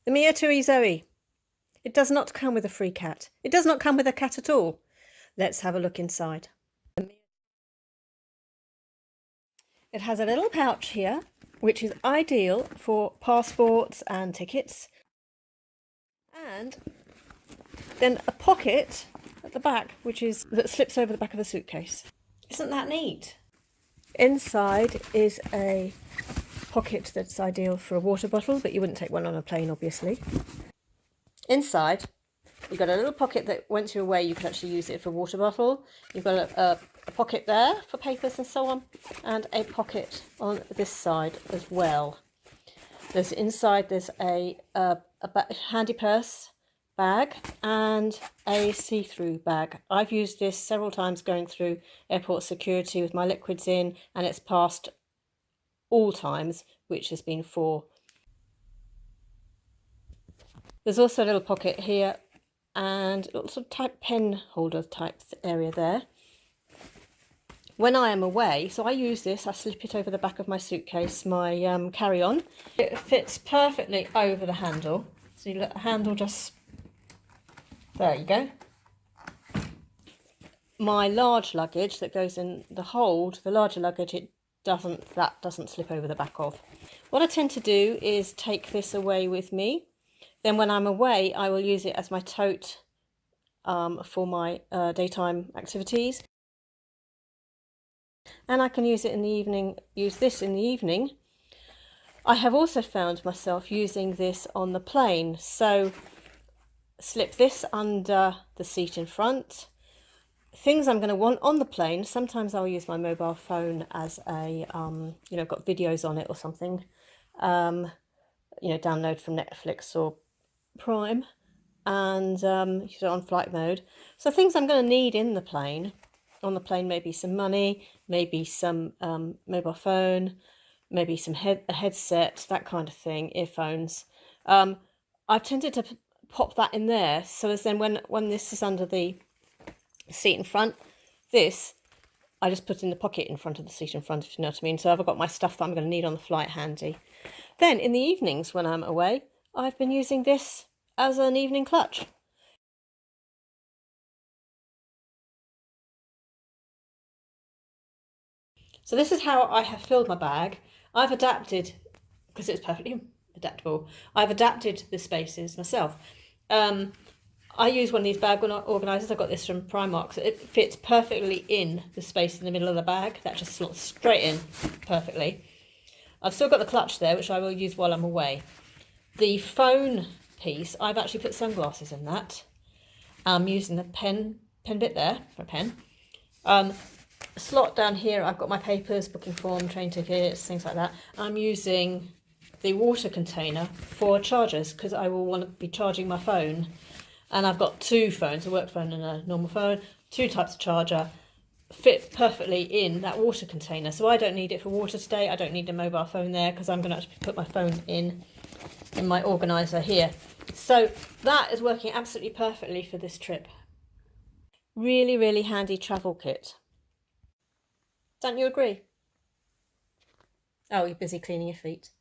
The Mia Tui Zoe. It does not come with a free cat. It does not come with a cat at all. Let's have a look inside. It has a little pouch here, which is ideal for passports and tickets. And then a pocket at the back, that slips over the back of the suitcase. Isn't that neat? Inside is a pocket that's ideal for a water bottle, but you wouldn't take one on a plane, obviously. Inside, you've got a little pocket that once you're away, you can actually use it for a water bottle. You've got a pocket there for papers and so on, and a pocket on this side as well. There's a handy purse bag and a see-through bag. I've used this several times going through airport security with my liquids in, and it's passed all times, which has been 4. There's also a little pocket here and a little sort of type pen holder type area there. When I am away, so I use this, I slip it over the back of my suitcase, my carry-on. It fits perfectly over the handle. So you let the handle just, there you go. My large luggage that goes in the hold, the larger luggage, that doesn't slip over the back of. What I tend to do is take this away with me. Then when I'm away, I will use it as my tote for my daytime activities. And I can use it in the evening, use this in the evening. I have also found myself using this on the plane. So slip this under the seat in front. Things I'm going to want on the plane, sometimes I'll use my mobile phone as a, got videos on it or something, download from Netflix or Prime, and on flight mode. So things I'm going to need in the plane, on the plane, maybe some money, maybe some mobile phone, maybe a headset, that kind of thing, earphones. I've tended to pop that in there, so as then when this is under the seat in front, this I just put in the pocket in front of the seat in front, if you know what I mean. So I've got my stuff that I'm going to need on the flight handy. Then in the evenings when I'm away, I've been using this as an evening clutch. So this is how I have filled my bag. I've adapted, because it's perfectly adaptable, I've adapted the spaces myself. I use one of these bag organisers. I got this from Primark. So it fits perfectly in the space in the middle of the bag. That just slots straight in perfectly. I've still got the clutch there, which I will use while I'm away. The phone piece, I've actually put sunglasses in that. I'm using the pen bit there for a pen. Slot down here, I've got my papers, booking form, train tickets, things like that. I'm using the water container for chargers because I will want to be charging my phone. And I've got 2 phones, a work phone and a normal phone, 2 types of charger, fit perfectly in that water container. So I don't need it for water today. I don't need a mobile phone there because I'm going to actually put my phone in my organiser here. So that is working absolutely perfectly for this trip. Really, really handy travel kit. Don't you agree? Oh, you're busy cleaning your feet.